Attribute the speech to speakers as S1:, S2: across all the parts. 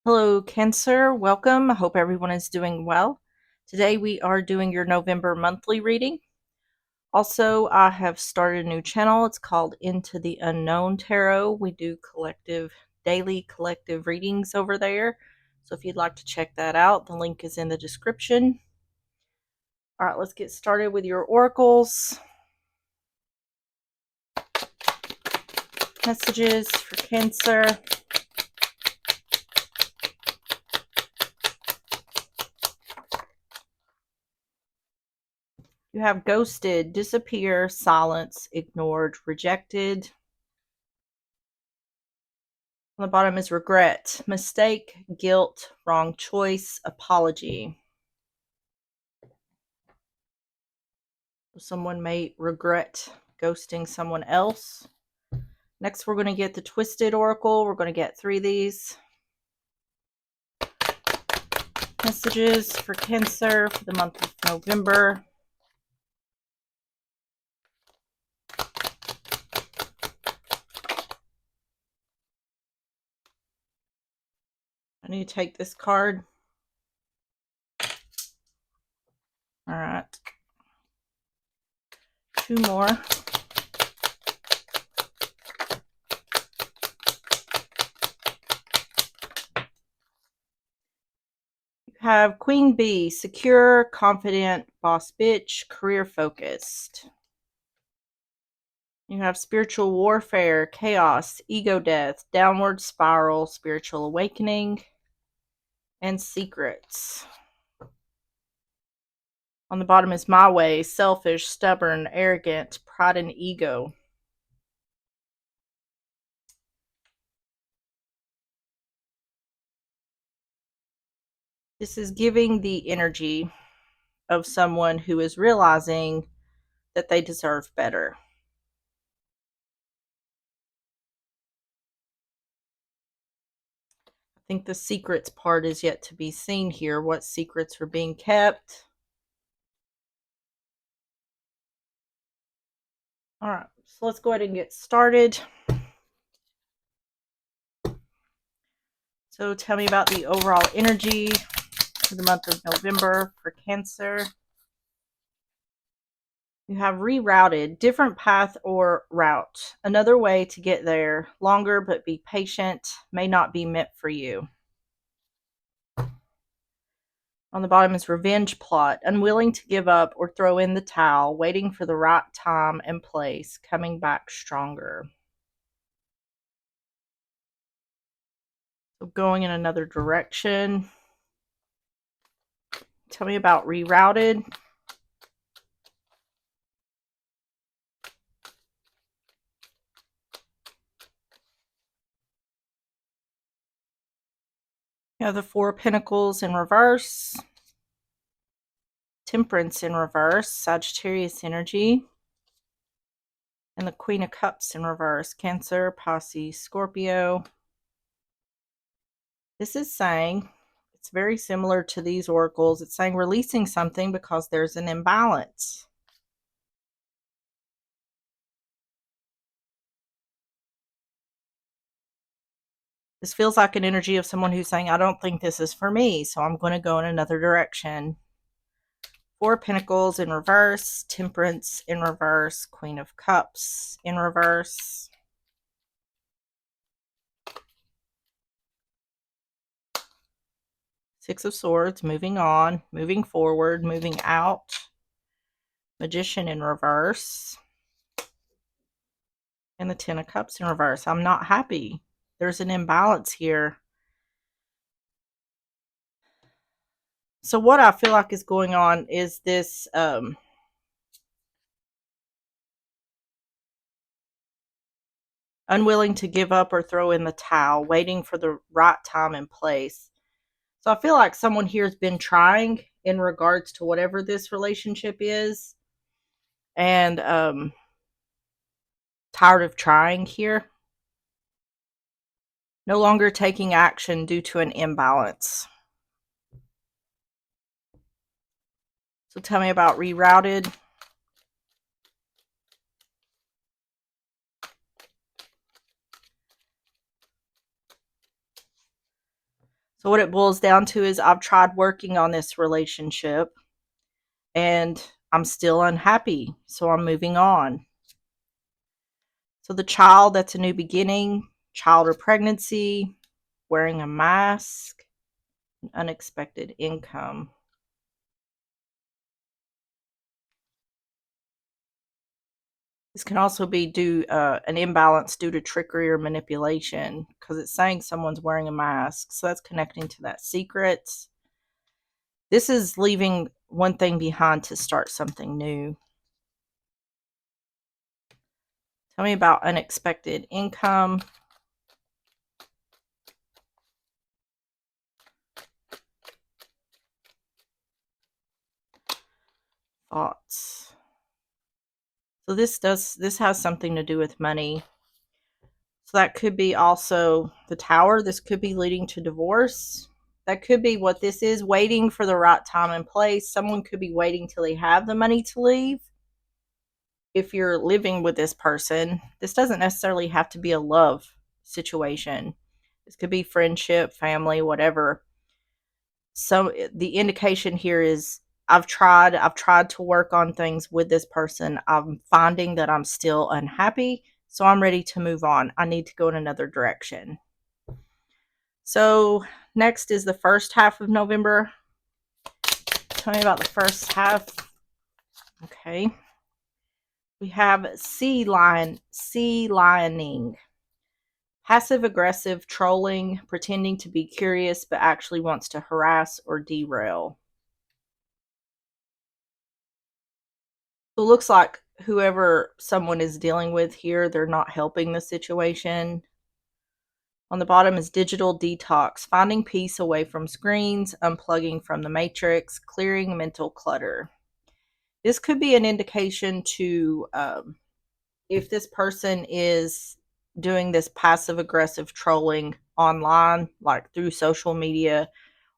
S1: Hello, Cancer. Welcome. I hope everyone is doing well. Today we are doing your November monthly reading. Also, I have started a new channel. It's called Into the Unknown Tarot. We do daily collective readings over there. So if you'd like to check that out, the link is in the description. All right, let's get started with your oracles. Messages for Cancer. You have ghosted, disappear, silence, ignored, rejected. On the bottom is regret, mistake, guilt, wrong choice, apology. Someone may regret ghosting someone else. Next, we're going to get the Twisted Oracle. We're going to get 3 of these. Messages for Cancer for the month of November. I need to take this card. All right. 2 more. You have Queen Bee, secure, confident, boss bitch, career focused. You have spiritual warfare, chaos, ego death, downward spiral, spiritual awakening, and secrets. On the bottom is my way, selfish, stubborn, arrogant, pride and ego. This is giving the energy of someone who is realizing that they deserve better. I think the secrets part is yet to be seen here. What secrets are being kept? All right, so let's go ahead and get started. So tell me about the overall energy for the month of November for Cancer. You have rerouted, different path or route, another way to get there, longer but be patient, may not be meant for you. On the bottom is revenge plot, unwilling to give up or throw in the towel, waiting for the right time and place, coming back stronger. So going in another direction. Tell me about rerouted. You have the 4 of Pentacles in reverse. Temperance in reverse, Sagittarius energy. And the Queen of Cups in reverse, Cancer, Pisces, Scorpio. This is saying, it's very similar to these oracles. It's saying releasing something because there's an imbalance. This feels like an energy of someone who's saying, I don't think this is for me, so I'm going to go in another direction. 4 of Pentacles in reverse, Temperance in reverse, Queen of Cups in reverse. Six of Swords, moving on, moving forward, moving out. Magician in reverse. And the 10 of Cups in reverse. I'm not happy. There's an imbalance here. So what I feel like is going on is this unwilling to give up or throw in the towel, waiting for the right time and place. So I feel like someone here has been trying in regards to whatever this relationship is, and tired of trying here. No longer taking action due to an imbalance. So tell me about rerouted. So what it boils down to is I've tried working on this relationship and I'm still unhappy, so I'm moving on. So the child, that's a new beginning, child or pregnancy, wearing a mask, unexpected income. This can also be due an imbalance due to trickery or manipulation because it's saying someone's wearing a mask. So that's connecting to that secret. This is leaving one thing behind to start something new. Tell me about unexpected income. Thoughts. So this has something to do with money. So that could be also the Tower. This could be leading to divorce. That could be what this is, waiting for the right time and place. Someone could be waiting till they have the money to leave. If you're living with this person, this doesn't necessarily have to be a love situation. This could be friendship, family, whatever. So the indication here is I've tried to work on things with this person. I'm finding that I'm still unhappy, so I'm ready to move on. I need to go in another direction. So next is the first half of November. Tell me about the first half. Okay. We have sea lioning. Passive aggressive trolling, pretending to be curious but actually wants to harass or derail. So it looks like whoever someone is dealing with here, they're not helping the situation. On the bottom is digital detox, finding peace away from screens, unplugging from the matrix, clearing mental clutter. This could be an indication to if this person is doing this passive aggressive trolling online, like through social media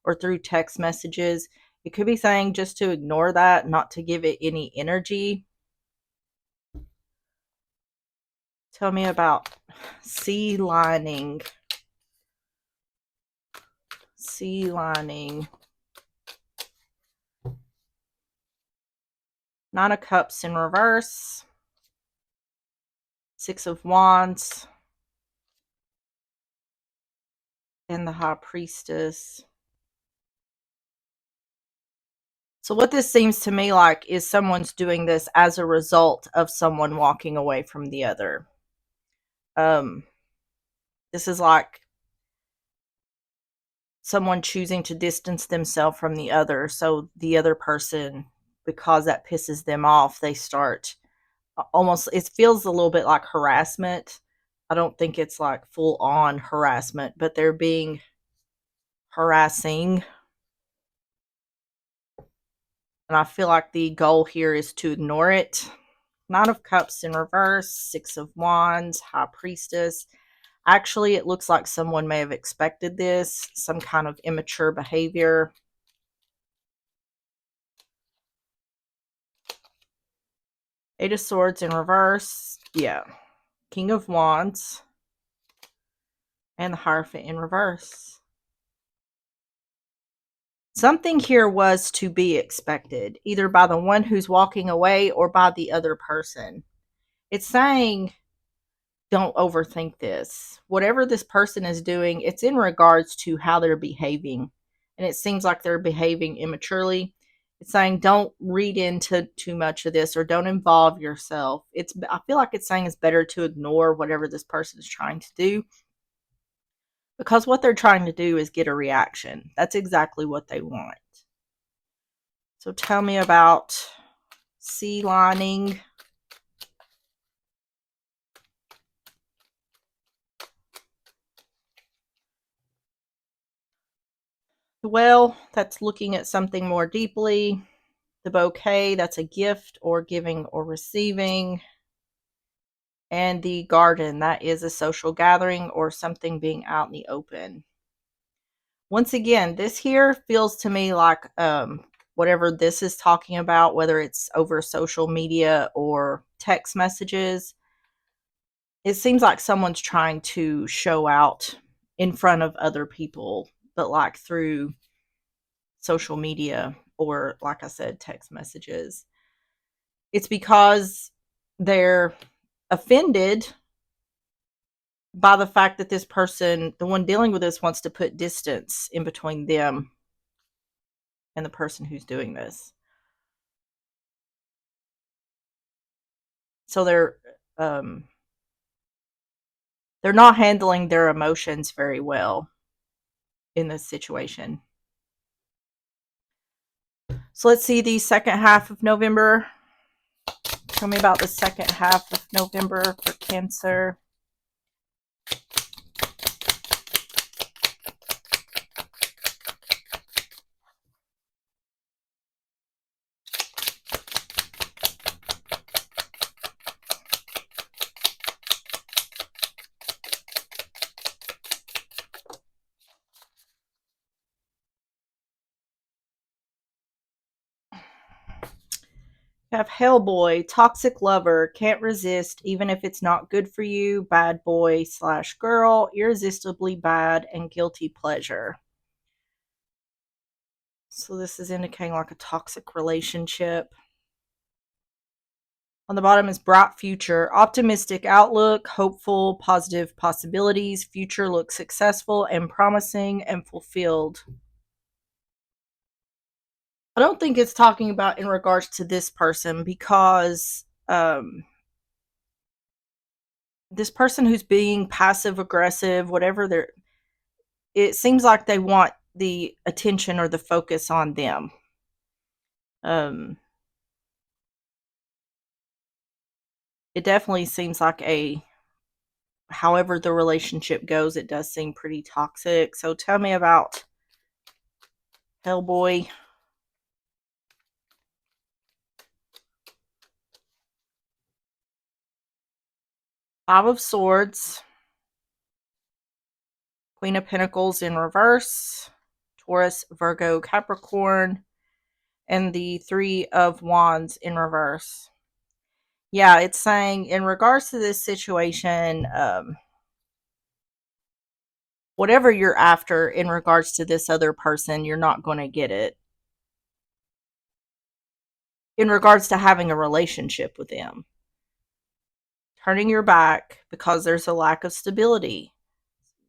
S1: or through text messages. It could be saying just to ignore that, not to give it any energy. Tell me about sea lining. Sea lining. Nine of Cups in reverse. Six of Wands. And the High Priestess. So what this seems to me like is someone's doing this as a result of someone walking away from the other. This is like someone choosing to distance themselves from the other. So the other person, because that pisses them off, they start almost, it feels a little bit like harassment. I don't think it's like full on harassment, but they're being harassing. And I feel like the goal here is to ignore it. Nine of Cups in reverse, Six of Wands, High Priestess. Actually, it looks like someone may have expected this, some kind of immature behavior. Eight of Swords in reverse. Yeah. King of Wands. And the Hierophant in reverse. Something here was to be expected, either by the one who's walking away or by the other person. It's saying, don't overthink this. Whatever this person is doing, it's in regards to how they're behaving. And it seems like they're behaving immaturely. It's saying don't read into too much of this or don't involve yourself. I feel like it's saying it's better to ignore whatever this person is trying to do, because what they're trying to do is get a reaction. That's exactly what they want. So tell me about sea lining. The Well, that's looking at something more deeply. The Bouquet, that's a gift or giving or receiving. And the Garden, that is a social gathering or something being out in the open. Once again, this here feels to me like whatever this is talking about, whether it's over social media or text messages, it seems like someone's trying to show out in front of other people. but like through social media or, like I said, text messages. It's because they're offended by the fact that this person, the one dealing with this, wants to put distance in between them and the person who's doing this. So they're not handling their emotions very well in this situation. So let's see the second half of November. Tell me about the second half of November for Cancer. You have Hellboy, toxic lover, can't resist even if it's not good for you, bad boy / girl, irresistibly bad, and guilty pleasure. So this is indicating like a toxic relationship. On the bottom is bright future, optimistic outlook, hopeful, positive possibilities, future looks successful and promising and fulfilled. I don't think it's talking about in regards to this person because this person who's being passive aggressive, whatever they're, it seems like they want the attention or the focus on them. It definitely seems like however the relationship goes, it does seem pretty toxic. So tell me about Hellboy. Five of Swords, Queen of Pentacles in reverse, Taurus, Virgo, Capricorn, and the Three of Wands in reverse. Yeah, it's saying in regards to this situation, whatever you're after in regards to this other person, you're not going to get it. In regards to having a relationship with them, turning your back because there's a lack of stability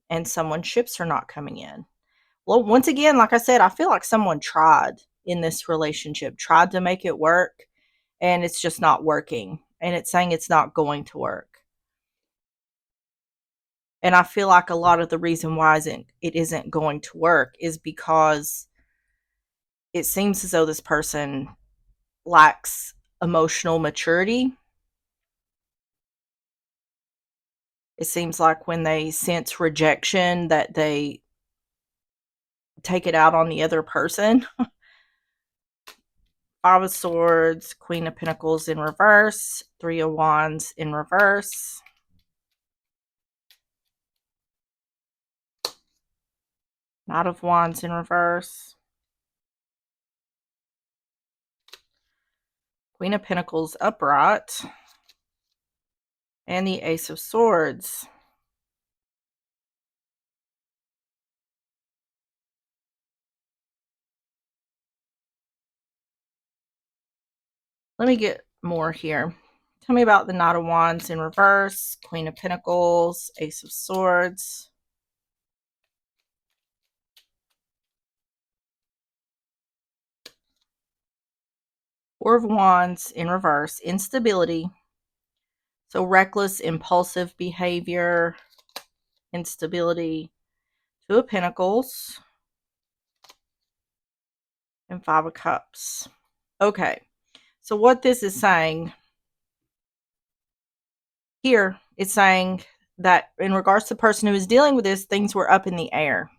S1: and someone's ships are not coming in. Well, once again, like I said, I feel like someone tried in this relationship, tried to make it work, and it's just not working. And it's saying it's not going to work. And I feel like a lot of the reason why it isn't going to work is because it seems as though this person lacks emotional maturity. It seems like when they sense rejection that they take it out on the other person. Five of Swords, Queen of Pentacles in reverse, Three of Wands in reverse. Knight of Wands in reverse. Queen of Pentacles upright. And the Ace of Swords. Let me get more here. Tell me about the Knight of Wands in reverse, Queen of Pentacles, Ace of Swords. Four of Wands in reverse, instability. So reckless, impulsive behavior, instability. Two of Pentacles and Five of Cups. Okay, so what this is saying here, it's saying that in regards to the person who is dealing with this, things were up in the air.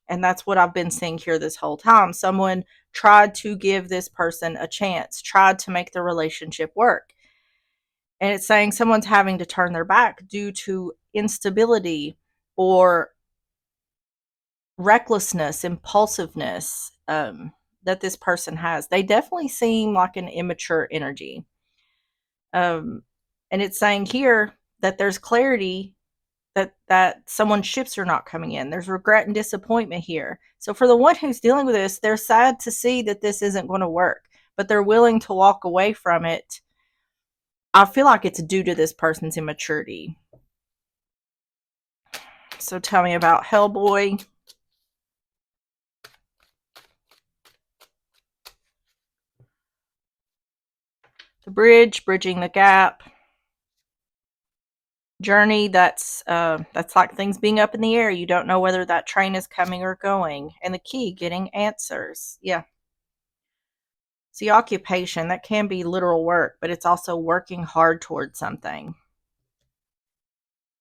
S1: And that's what I've been seeing here this whole time. Someone tried to give this person a chance, tried to make the relationship work. And it's saying someone's having to turn their back due to instability or recklessness, impulsiveness that this person has. They definitely seem like an immature energy. And it's saying here that there's clarity that someone's ships are not coming in. There's regret and disappointment here. So for the one who's dealing with this, they're sad to see that this isn't going to work, but they're willing to walk away from it. I feel like it's due to this person's immaturity. So tell me about Hellboy. The bridge, bridging the gap. Journey, that's like things being up in the air. You don't know whether that train is coming or going. And the key, getting answers. Yeah. See, occupation, that can be literal work, but it's also working hard towards something.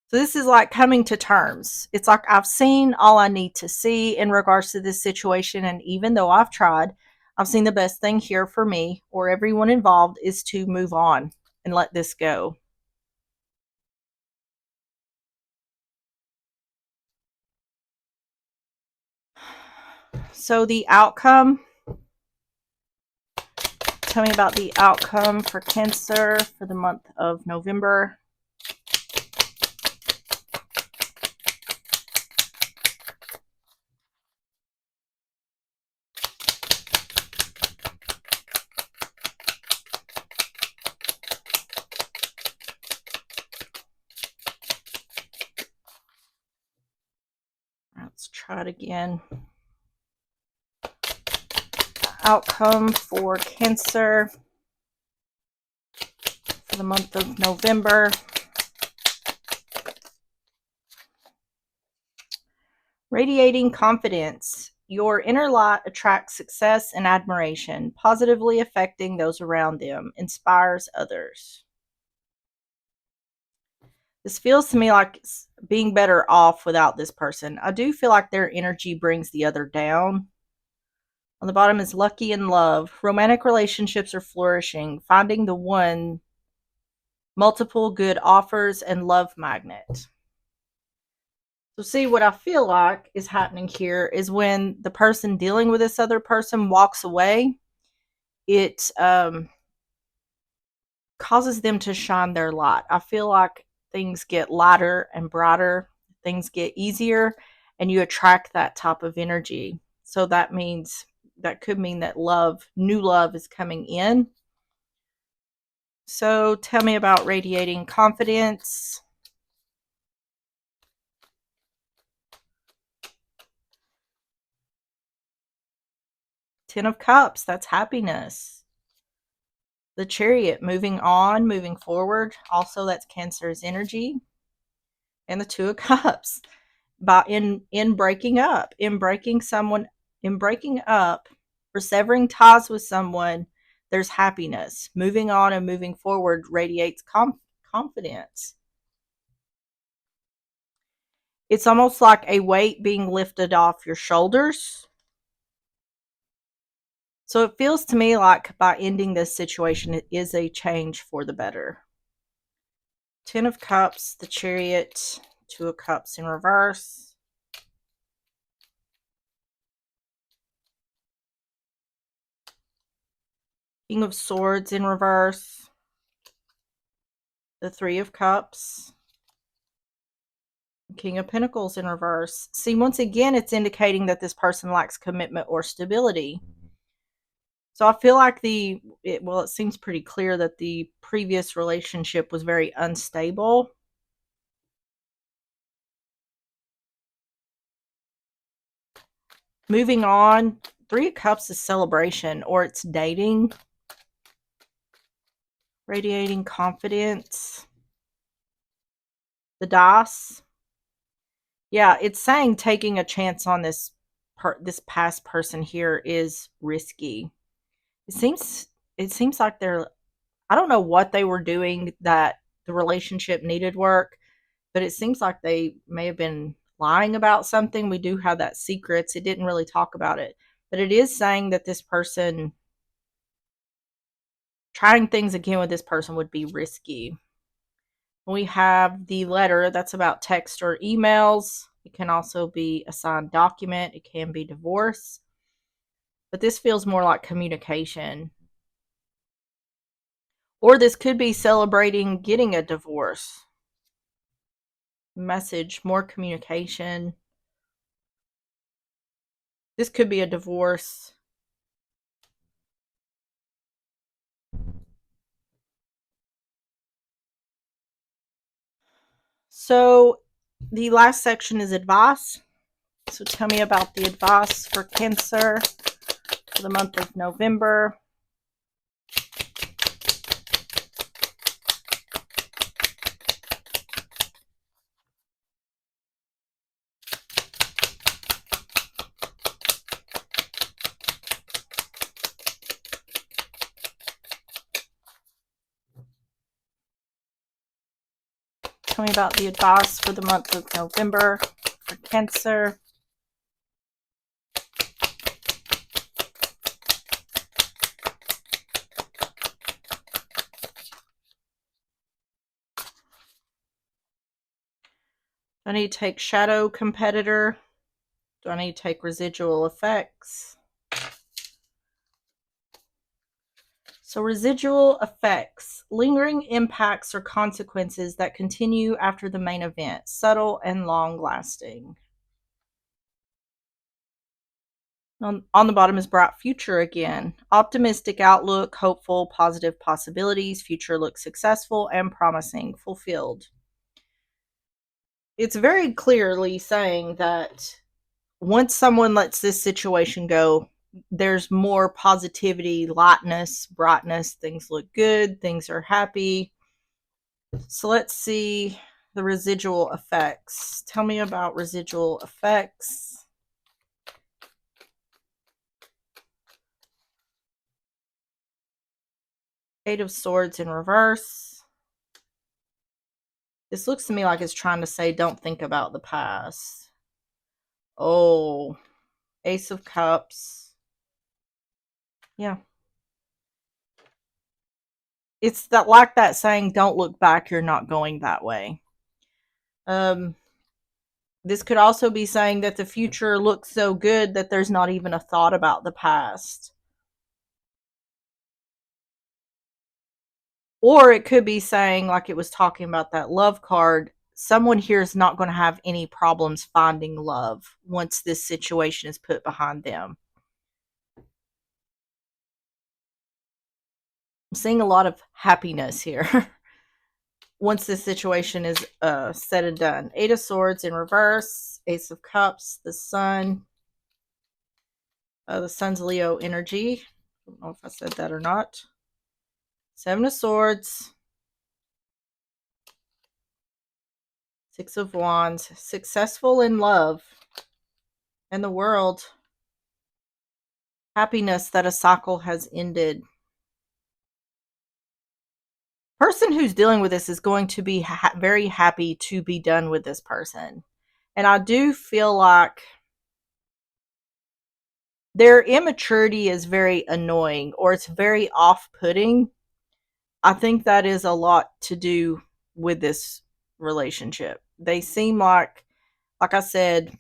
S1: So this is like coming to terms. It's like I've seen all I need to see in regards to this situation, and even though I've tried, I've seen the best thing here for me or everyone involved is to move on and let this go. So the outcome, tell me about the outcome for Cancer for the month of November. Let's try it again. Outcome for Cancer for the month of November. Radiating confidence. Your inner light attracts success and admiration, positively affecting those around them, inspires others. This feels to me like being better off without this person. I do feel like their energy brings the other down. On the bottom is lucky in love. Romantic relationships are flourishing, finding the one, multiple good offers, and love magnet. So see, what I feel like is happening here is when the person dealing with this other person walks away, it causes them to shine their light. I feel like things get lighter and brighter, things get easier, and you attract that type of energy. So that could mean that new love is coming in. So tell me about radiating confidence. Ten of Cups, that's happiness. The Chariot, moving on, moving forward. Also, that's Cancer's energy. And the Two of Cups, by in breaking up, in breaking up, or severing ties with someone, there's happiness. Moving on and moving forward radiates confidence. It's almost like a weight being lifted off your shoulders. So it feels to me like by ending this situation, it is a change for the better. Ten of Cups, the Chariot, Two of Cups in reverse. King of Swords in reverse. The Three of Cups. King of Pentacles in reverse. See, once again, it's indicating that this person lacks commitment or stability. So I feel like it seems pretty clear that the previous relationship was very unstable. Moving on, Three of Cups is celebration, or it's dating. Radiating confidence. The Dice. Yeah, it's saying taking a chance on this past person here is risky. It seems like I don't know what they were doing that the relationship needed work, but it seems like they may have been lying about something. We do have that secrets. It didn't really talk about it, but it is saying that this person trying things again with this person would be risky. We have the letter, that's about text or emails. It can also be a signed document. It can be divorce, but this feels more like communication. Or this could be celebrating getting a divorce. message, more communication. This could be a divorce. So the last section is advice. So tell me about the advice for Cancer for the month of November. Tell me about the advice for the month of November for Cancer. Do I need to take shadow competitor? Do I need to take residual effects? So residual effects, lingering impacts or consequences that continue after the main event, subtle and long lasting. On the bottom is bright future again. Optimistic outlook, hopeful, positive possibilities, future looks successful and promising, fulfilled. It's very clearly saying that once someone lets this situation go, there's more positivity, lightness, brightness, things look good, things are happy. So let's see the residual effects. Tell me about residual effects. Eight of Swords in reverse. This looks to me like it's trying to say don't think about the past. Oh, Ace of Cups. Yeah. It's that like that saying don't look back, you're not going that way. This could also be saying that the future looks so good that there's not even a thought about the past. Or it could be saying, like it was talking about that love card, someone here is not going to have any problems finding love once this situation is put behind them. I'm seeing a lot of happiness here once this situation is said and done. Eight of Swords in reverse, Ace of Cups, the Sun. The Sun's Leo energy. I don't know if I said that or not. Seven of Swords. Six of Wands. Successful in love and the world. Happiness that a cycle has ended. Person who's dealing with this is going to be very happy to be done with this person. And I do feel like their immaturity is very annoying, or it's very off-putting. I think that is a lot to do with this relationship. They seem like I said,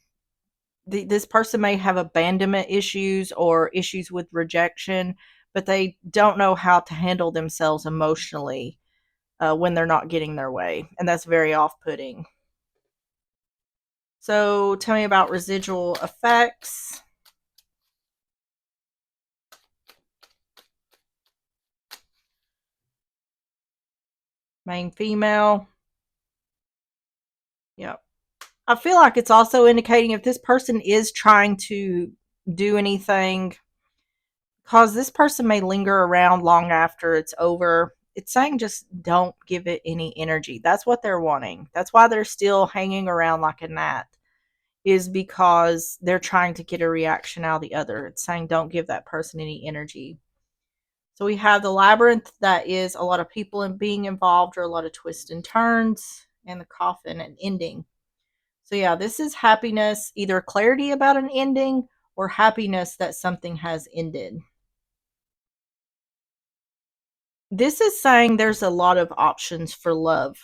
S1: this person may have abandonment issues or issues with rejection, but they don't know how to handle themselves emotionally when they're not getting their way. And that's very off-putting. So tell me about residual effects. Main female. Yep. I feel like it's also indicating if this person is trying to do anything, because this person may linger around long after it's over. It's saying just don't give it any energy. That's what they're wanting. That's why they're still hanging around like a gnat, is because they're trying to get a reaction out of the other. It's saying don't give that person any energy. So we have the labyrinth, that is a lot of people being involved or a lot of twists and turns, and the coffin and ending. So yeah, this is happiness, either clarity about an ending or happiness that something has ended. This is saying there's a lot of options for love.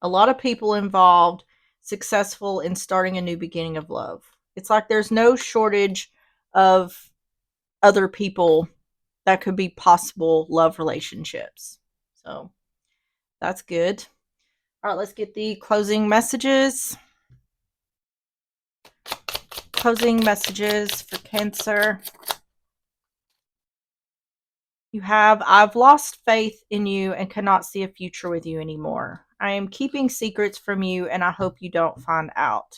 S1: A lot of people involved, successful in starting a new beginning of love. It's like there's no shortage of other people that could be possible love relationships. So that's good. All right, let's get the closing messages. Closing messages for Cancer. You have, I've lost faith in you and cannot see a future with you anymore. I am keeping secrets from you and I hope you don't find out.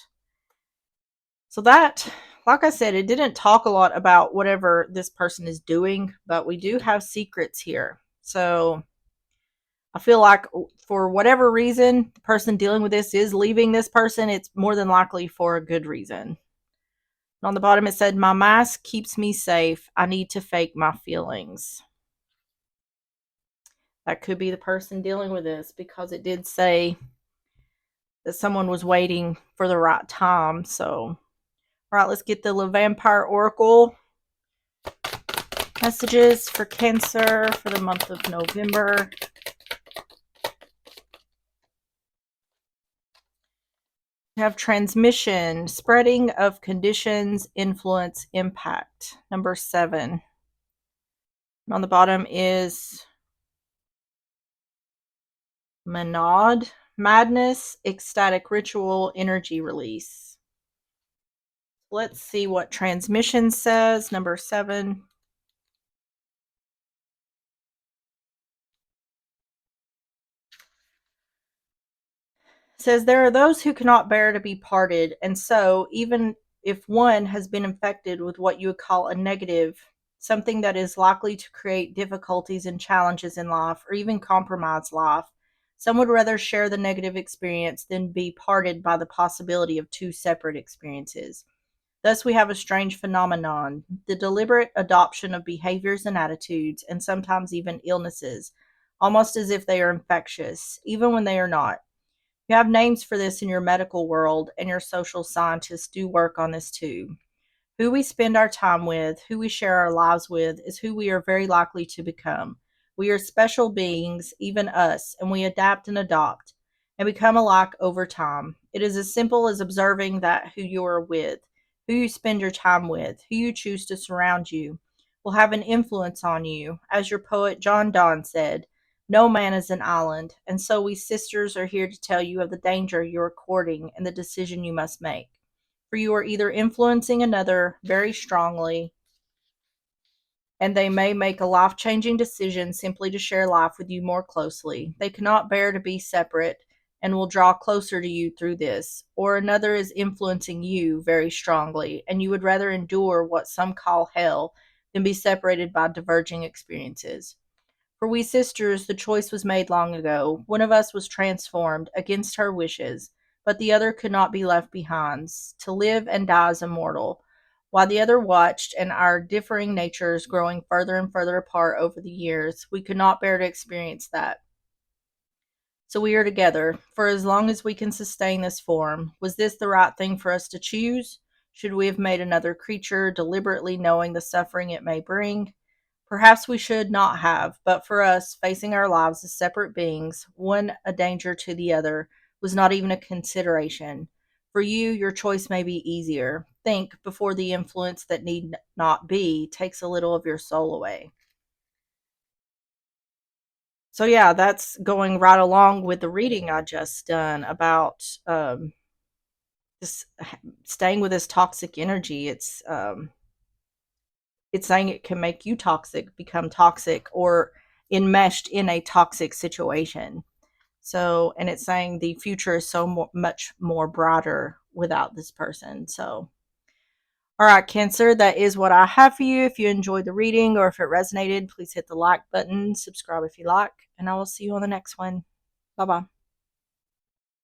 S1: So that, like I said, it didn't talk a lot about whatever this person is doing, but we do have secrets here. So I feel like for whatever reason, the person dealing with this is leaving this person. It's more than likely for a good reason. And on the bottom, it said, my mask keeps me safe. I need to fake my feelings. That could be the person dealing with this because it did say that someone was waiting for the right time. So, all right, let's get the Vampire Oracle messages for Cancer for the month of November. We have transmission, spreading of conditions, influence, impact. Number 7. And on the bottom is Manad, madness, ecstatic ritual, energy release. Let's see what transmission says. Number 7. Says there are those who cannot bear to be parted, and so even if one has been infected with what you would call a negative, something that is likely to create difficulties and challenges in life or even compromise life, some would rather share the negative experience than be parted by the possibility of two separate experiences. Thus, we have a strange phenomenon, the deliberate adoption of behaviors and attitudes, and sometimes even illnesses, almost as if they are infectious, even when they are not. You have names for this in your medical world, and your social scientists do work on this too. Who we spend our time with, who we share our lives with, is who we are very likely to become. We are special beings, even us, and we adapt and adopt and become alike over time. It is as simple as observing that who you are with, who you spend your time with, who you choose to surround you, will have an influence on you. As your poet John Donne said, no man is an island, and so we sisters are here to tell you of the danger you are courting and the decision you must make. For you are either influencing another very strongly, and they may make a life changing decision simply to share life with you more closely. They cannot bear to be separate and will draw closer to you through this. Or another is influencing you very strongly, and you would rather endure what some call hell than be separated by diverging experiences. For we sisters, the choice was made long ago. One of us was transformed against her wishes, but the other could not be left behind, to live and die as immortal. While the other watched, and our differing natures growing further and further apart over the years, we could not bear to experience that. So we are together, for as long as we can sustain this form. Was this the right thing for us to choose? Should we have made another creature, deliberately knowing the suffering it may bring? Perhaps we should not have, but for us, facing our lives as separate beings, one a danger to the other, was not even a consideration. For you, your choice may be easier. Think before the influence that need not be takes a little of your soul away. So, yeah, that's going right along with the reading I just done about this staying with this toxic energy. It's saying it can make you toxic, become toxic, or enmeshed in a toxic situation. So, and it's saying the future is so much more brighter without this person. So, all right, Cancer, that is what I have for you. If you enjoyed the reading or if it resonated, please hit the like button, subscribe if you like, and I will see you on the next one. Bye bye.